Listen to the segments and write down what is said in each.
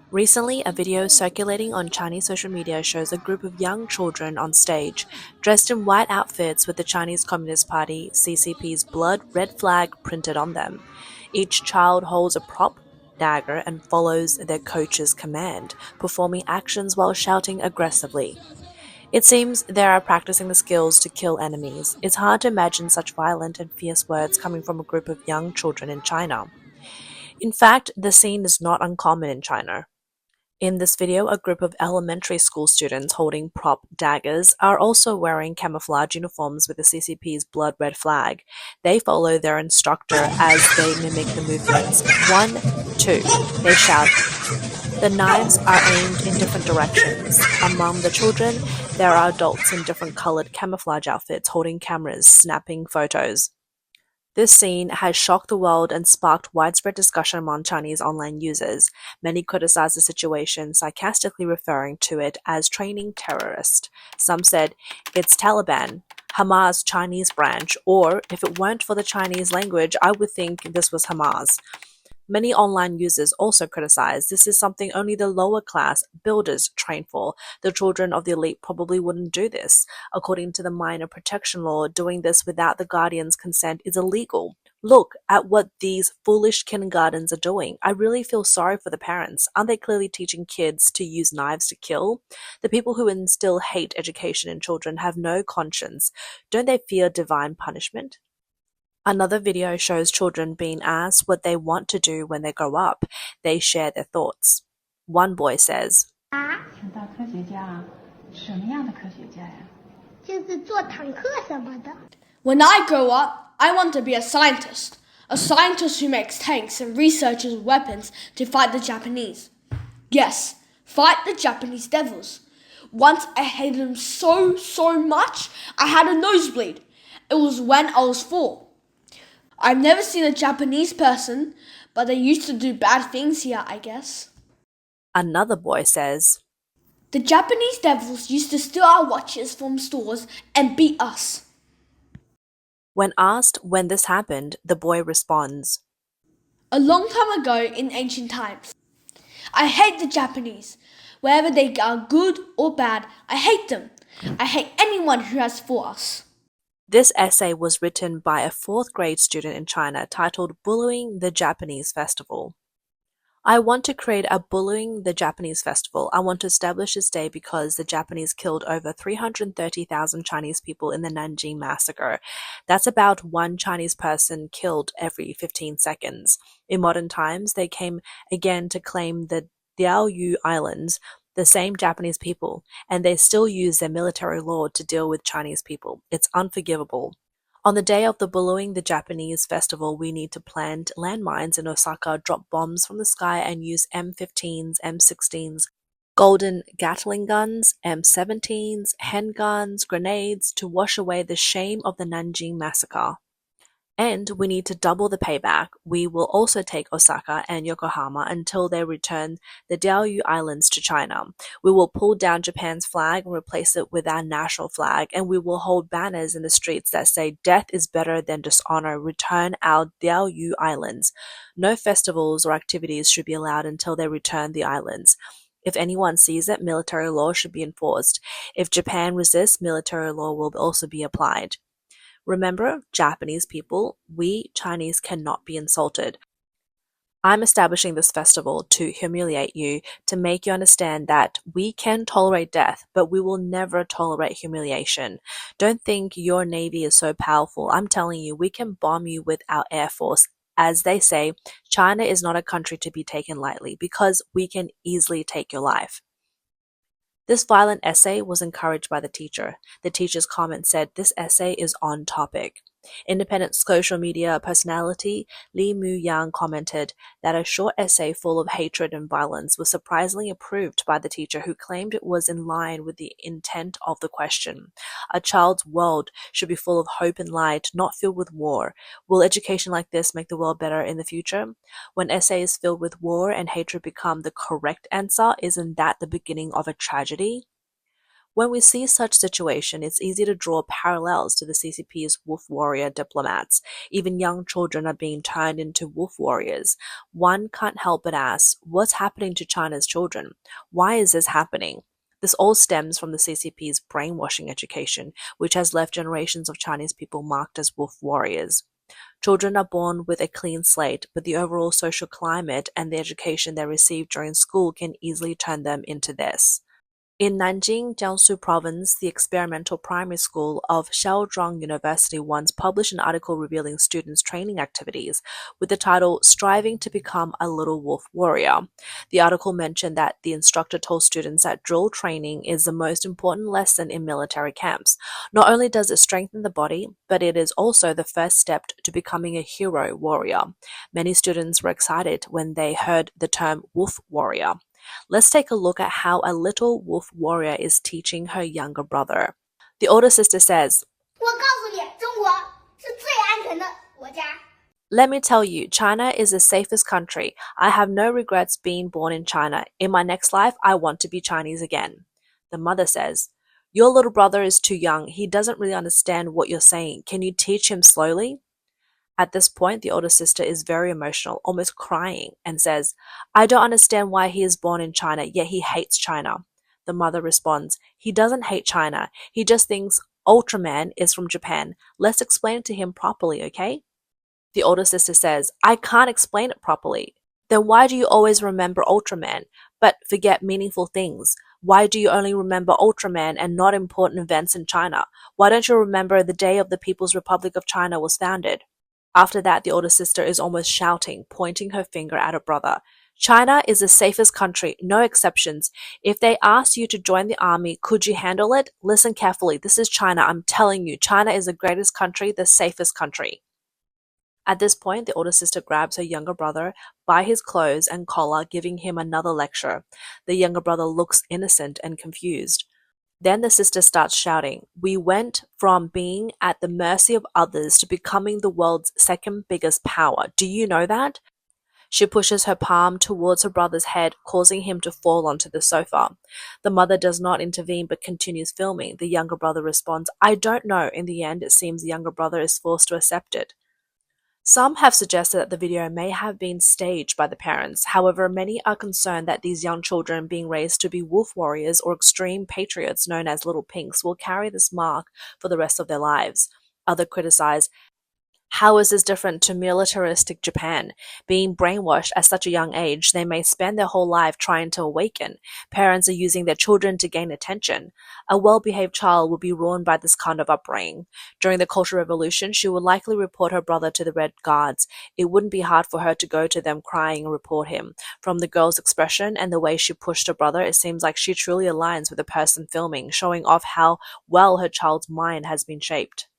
Recently, a video circulating on Chinese social media shows a group of young children on stage, dressed in white outfits with the Chinese Communist Party (CCP's) blood red flag printed on them. Each child holds a prop dagger and follows their coach's command, performing actions while shouting aggressively. It seems they are practicing the skills to kill enemies. It's hard to imagine such violent and fierce words coming from a group of young children in China. In fact, the scene is not uncommon in China. In this video, a group of elementary school students holding prop daggers are also wearing camouflage uniforms with the CCP's blood red flag. They follow their instructor as they mimic the movements. 1, 2, they shout. The knives are aimed in different directions. Among the children, there are adults in different colored camouflage outfits holding cameras, snapping photos. This scene has shocked the world and sparked widespread discussion among Chinese online users. Many criticize the situation, sarcastically referring to it as training terrorists. Some said it's Taliban, Hamas' Chinese branch, or if it weren't for the Chinese language, I would think this was Hamas. Many online users also criticize this is something only the lower class builders train for. The children of the elite probably wouldn't do this. According to the minor protection law, doing this without the guardian's consent is illegal. Look at what these foolish kindergartens are doing. I really feel sorry for the parents. Aren't they clearly teaching kids to use knives to kill? The people who instill hate education in children have no conscience. Don't they fear divine punishment? Another video shows children being asked what they want to do when they grow up. They share their thoughts. One boy says, 想当科学家啊，什么样的科学家呀？就是做坦克什么的。 When I grow up, I want to be a scientist who makes tanks and researches weapons to fight the Japanese. Yes, fight the Japanese devils. Once I hated them so much, I had a nosebleed. It was when I was 4. I've never seen a Japanese person, but they used to do bad things here, I guess. Another boy says, The Japanese devils used to steal our watches from stores and beat us. When asked when this happened, the boy responds, A long time ago in ancient times. I hate the Japanese. Whether they are good or bad, I hate them. I hate anyone who has fought us. This essay was written by a 4th grade student in China titled Bullying the Japanese Festival. I want to create a Bullying the Japanese Festival. I want to establish this day because the Japanese killed over 330,000 Chinese people in the Nanjing massacre. That's about one Chinese person killed every 15 seconds. In modern times, they came again to claim the Diaoyu Islands, the same Japanese people, and they still use their military law to deal with Chinese people. It's unforgivable. On the day of the Bullying the Japanese Festival, we need to plant landmines in Osaka, drop bombs from the sky, and use M15s, M16s, golden Gatling guns, M17s, handguns, grenades to wash away the shame of the Nanjing massacre. And we need to double the payback. We will also take Osaka and Yokohama until they return the Diaoyu Islands to China. We will pull down Japan's flag and replace it with our national flag, and we will hold banners in the streets that say, "Death is better than dishonor. Return our Diaoyu Islands." No festivals or activities should be allowed until they return the islands. If anyone sees it, military law should be enforced. If Japan resists, military law will also be applied. Remember, Japanese people, we Chinese cannot be insulted. I'm establishing this festival to humiliate you, to make you understand that we can tolerate death, but we will never tolerate humiliation. Don't think your navy is so powerful. I'm telling you, we can bomb you with our air force. As they say, China is not a country to be taken lightly because we can easily take your life. This violent essay was encouraged by the teacher. The teacher's comment said, "This essay is on topic." Independent social media personality Li Mu Yang commented that a short essay full of hatred and violence was surprisingly approved by the teacher, who claimed it was in line with the intent of the question. A child's world should be full of hope and light, not filled with war. Will education like this make the world better in the future? When essays filled with war and hatred become the correct answer, isn't that the beginning of a tragedy? When we see such situation, it's easy to draw parallels to the CCP's wolf warrior diplomats. Even young children are being turned into wolf warriors. One can't help but ask, what's happening to China's children? Why is this happening? This all stems from the CCP's brainwashing education, which has left generations of Chinese people marked as wolf warriors. Children are born with a clean slate, but the overall social climate and the education they receive during school can easily turn them into this. In Nanjing, Jiangsu Province, the experimental primary school of Xiaozhuang University once published an article revealing students' training activities with the title Striving to Become a Little Wolf Warrior. The article mentioned that the instructor told students that drill training is the most important lesson in military camps. Not only does it strengthen the body, but it is also the first step to becoming a hero warrior. Many students were excited when they heard the term wolf warrior. Let's take a look at how a little wolf warrior is teaching her younger brother. The older sister says, 我告诉你，中国是最安全的国家。 Let me tell you, China is the safest country. I have no regrets being born in China. In my next life, I want to be Chinese again. The mother says, Your little brother is too young. He doesn't really understand what you're saying. Can you teach him slowly? At this point, the older sister is very emotional, almost crying, and says, I don't understand why he is born in China, yet he hates China. The mother responds, He doesn't hate China. He just thinks Ultraman is from Japan. Let's explain it to him properly, okay? The older sister says, I can't explain it properly. Then why do you always remember Ultraman, but forget meaningful things? Why do you only remember Ultraman and not important events in China? Why don't you remember the day of the People's Republic of China was founded? After that, the older sister is almost shouting, pointing her finger at her brother. China is the safest country, no exceptions. If they asked you to join the army, could you handle it? Listen carefully. This is China. I'm telling you, China is the greatest country, the safest country. At this point, the older sister grabs her younger brother by his clothes and collar, giving him another lecture. The younger brother looks innocent and confused. Then the sister starts shouting, We went from being at the mercy of others to becoming the world's second biggest power. Do you know that? She pushes her palm towards her brother's head, causing him to fall onto the sofa. The mother does not intervene but continues filming. The younger brother responds, I don't know. In the end, it seems the younger brother is forced to accept it. Some have suggested that the video may have been staged by the parents. However, many are concerned that these young children being raised to be wolf warriors or extreme patriots known as little pinks will carry this mark for the rest of their lives. Others criticize, how is this different to militaristic Japan? Being brainwashed at such a young age, they may spend their whole life trying to awaken. Parents are using their children to gain attention. A well-behaved child will be ruined by this kind of upbringing. During the Cultural Revolution, she would likely report her brother to the Red Guards. It wouldn't be hard for her to go to them crying and report him. From the girl's expression and the way she pushed her brother, it seems like she truly aligns with the person filming, showing off how well her child's mind has been shaped.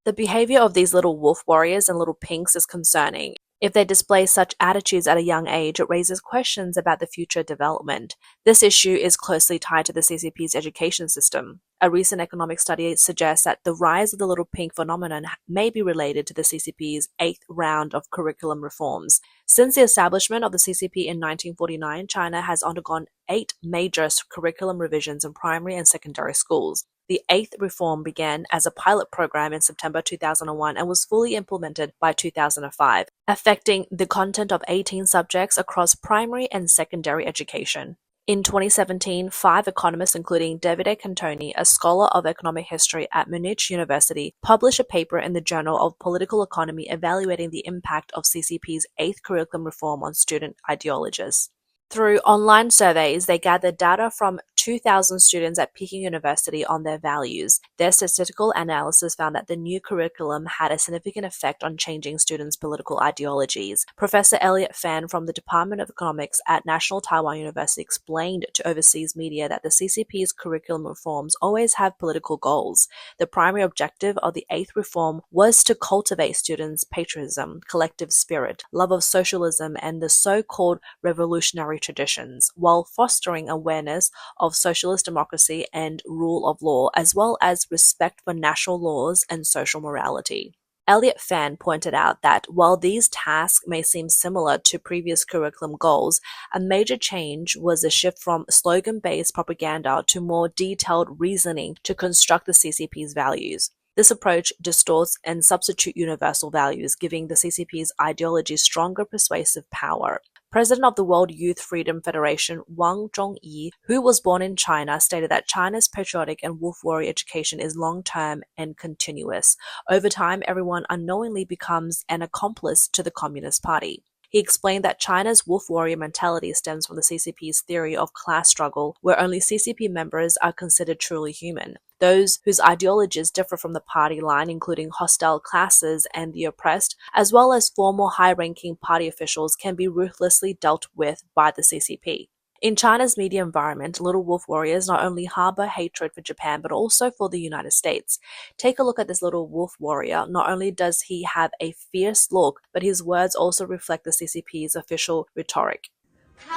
The behavior of these little wolf warriors and little pinks is concerning. If they display such attitudes at a young age, it raises questions about the future development. This issue is closely tied to the CCP's education system. A recent economic study suggests that the rise of the little pink phenomenon may be related to the CCP's 8th round of curriculum reforms. Since the establishment of the CCP in 1949, China has undergone 8 major curriculum revisions in primary and secondary schools. The 8th reform began as a pilot program in September 2001 and was fully implemented by 2005, affecting the content of 18 subjects across primary and secondary education. In 2017, 5 economists, including Davide Cantoni, a scholar of economic history at Munich University, published a paper in the Journal of Political Economy evaluating the impact of CCP's 8th curriculum reform on student ideologies. Through online surveys, they gathered data from 2,000 students at Peking University on their values. Their statistical analysis found that the new curriculum had a significant effect on changing students' political ideologies. Professor Elliot Fan from the Department of Economics at National Taiwan University explained to overseas media that the CCP's curriculum reforms always have political goals. The primary objective of the 8th reform was to cultivate students' patriotism, collective spirit, love of socialism, and the so-called revolutionary traditions, while fostering awareness of socialist democracy and rule of law, as well as respect for national laws and social morality. Elliot Fan pointed out that while these tasks may seem similar to previous curriculum goals, a major change was a shift from slogan-based propaganda to more detailed reasoning to construct the CCP's values. This approach distorts and substitutes universal values, giving the CCP's ideology stronger persuasive power. President of the World Youth Freedom Federation Wang Zhongyi, who was born in China, stated that China's patriotic and wolf warrior education is long-term and continuous. Over time, everyone unknowingly becomes an accomplice to the Communist Party. He explained that China's wolf warrior mentality stems from the CCP's theory of class struggle, where only CCP members are considered truly human. Those whose ideologies differ from the party line, including hostile classes and the oppressed, as well as former high-ranking party officials, can be ruthlessly dealt with by the CCP. In China's media environment, little wolf warriors not only harbor hatred for Japan, but also for the United States. Take a look at this little wolf warrior. Not only does he have a fierce look, but his words also reflect the CCP's official rhetoric.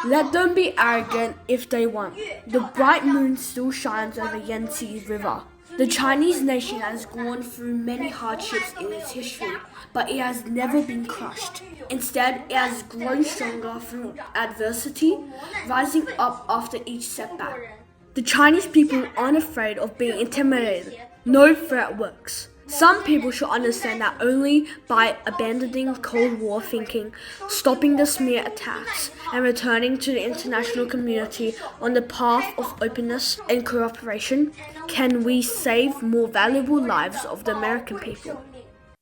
Let them be arrogant if they want. The bright moon still shines over Yangtze River. The Chinese nation has gone through many hardships in its history, but it has never been crushed. Instead, it has grown stronger through adversity, rising up after each setback. The Chinese people aren't afraid of being intimidated. No threat works. Some people should understand that only by abandoning Cold War thinking, stopping the smear attacks, and returning to the international community on the path of openness and cooperation can we save more valuable lives of the American people.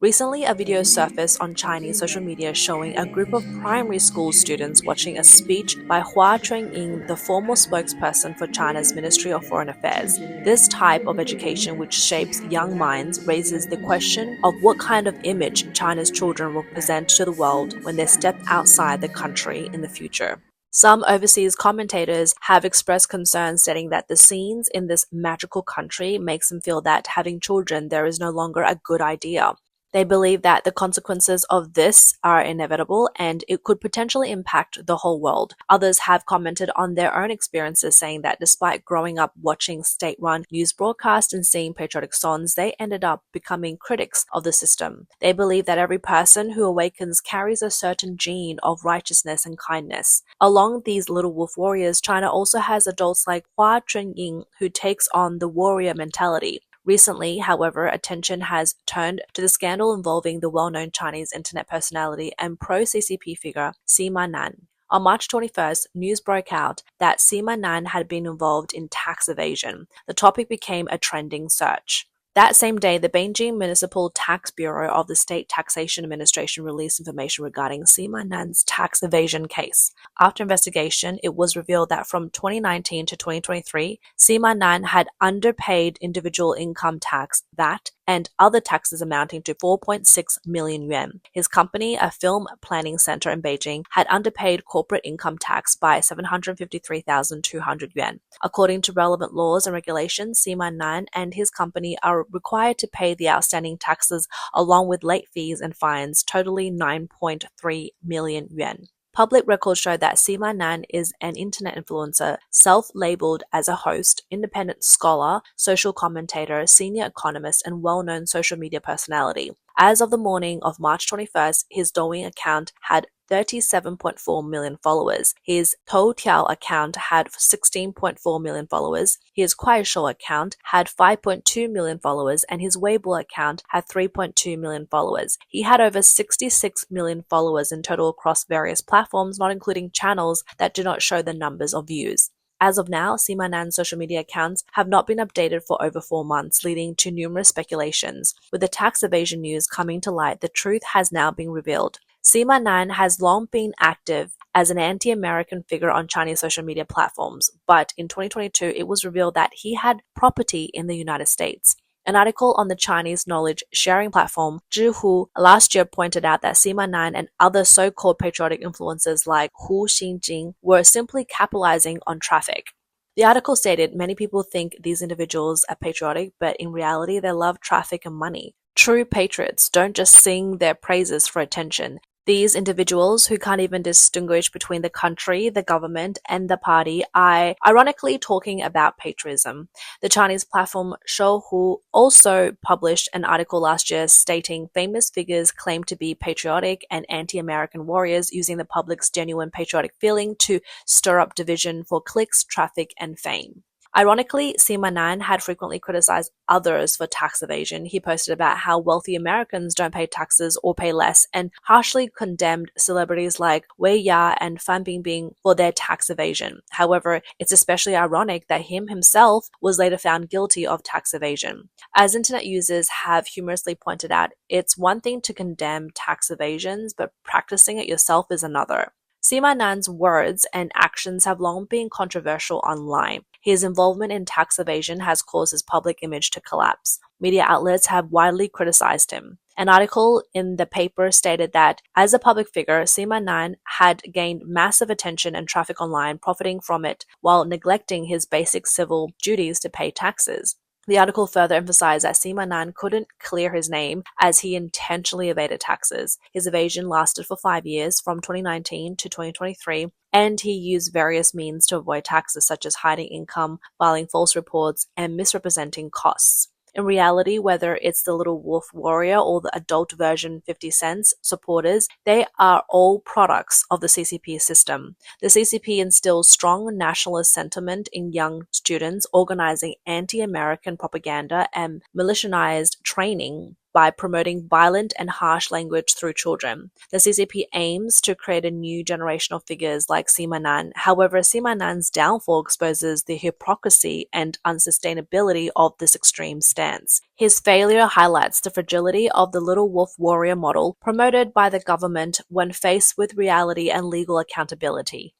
Recently, a video surfaced on Chinese social media showing a group of primary school students watching a speech by Hua Chunying, the former spokesperson for China's Ministry of Foreign Affairs. This type of education, which shapes young minds, raises the question of what kind of image China's children will present to the world when they step outside the country in the future. Some overseas commentators have expressed concern, stating that the scenes in this magical country makes them feel that having children there is no longer a good idea. They believe that the consequences of this are inevitable and it could potentially impact the whole world. Others have commented on their own experiences, saying that despite growing up watching state-run news broadcasts and seeing patriotic songs, they ended up becoming critics of the system. They believe that every person who awakens carries a certain gene of righteousness and kindness. Along these little wolf warriors, China also has adults like Hua Chunying, who takes on the warrior mentality. Recently, however, attention has turned to the scandal involving the well-known Chinese internet personality and pro-CCP figure Sima Nan. On March 21st, news broke out that Sima Nan had been involved in tax evasion. The topic became a trending search. That same day, the Beijing Municipal Tax Bureau of the State Taxation Administration released information regarding Sima Nan's tax evasion case. After investigation, it was revealed that from 2019 to 2023, Sima Nan had underpaid individual income tax, VAT, and other taxes amounting to 4.6 million yuan. His company, a film planning center in Beijing, had underpaid corporate income tax by 753,200 yuan. According to relevant laws and regulations, Sima Nan and his company are required to pay the outstanding taxes along with late fees and fines, totaling 9.3 million yuan. Public records show that Sima Nan is an internet influencer, self-labeled as a host, independent scholar, social commentator, senior economist, and well-known social media personality. As of the morning of March 21st, his Douyin account had 37.4 million followers. His Toutiao account had 16.4 million followers. His Kuaishou account had 5.2 million followers, and his Weibo account had 3.2 million followers. He had over 66 million followers in total across various platforms, not including channels that do not show the numbers of views. As of now, Sima Nan's social media accounts have not been updated for over 4 months, leading to numerous speculations. With the tax evasion news coming to light, the truth has now been revealed. Sima Nan has long been active as an anti-American figure on Chinese social media platforms, but in 2022, it was revealed that he had property in the United States. An article on the Chinese knowledge sharing platform Zhihu last year pointed out that Sima Nan and other so-called patriotic influencers like Hu Xinjing were simply capitalizing on traffic. The article stated many people think these individuals are patriotic, but in reality they love traffic and money. True patriots don't just sing their praises for attention. These individuals who can't even distinguish between the country, the government, and the party are ironically talking about patriotism. The Chinese platform Shouhu also published an article last year stating famous figures claim to be patriotic and anti-American warriors using the public's genuine patriotic feeling to stir up division for clicks, traffic, and fame. Ironically, Sima Nan had frequently criticized others for tax evasion. He posted about how wealthy Americans don't pay taxes or pay less, and harshly condemned celebrities like Wei Ya and Fan Bingbing for their tax evasion. However, it's especially ironic that him himself was later found guilty of tax evasion. As internet users have humorously pointed out, it's one thing to condemn tax evasions, but practicing it yourself is another. Sima Nan's words and actions have long been controversial online. His involvement in tax evasion has caused his public image to collapse. Media outlets have widely criticized him. An article in the paper stated that, as a public figure, Sima Nan had gained massive attention and traffic online, profiting from it while neglecting his basic civil duties to pay taxes. The article further emphasized that Sima Nan couldn't clear his name as he intentionally evaded taxes. His evasion lasted for 5 years, from 2019 to 2023, and he used various means to avoid taxes, such as hiding income, filing false reports, and misrepresenting costs. In reality, whether it's the Little Wolf Warrior or the adult version 50 Cent's supporters, they are all products of the CCP system. The CCP instills strong nationalist sentiment in young students, organizing anti-American propaganda and militarized training by promoting violent and harsh language through children. The CCP aims to create a new generation of figures like Sima Nan. However, Sima Nan's downfall exposes the hypocrisy and unsustainability of this extreme stance. His failure highlights the fragility of the Little Wolf Warrior model promoted by the government when faced with reality and legal accountability.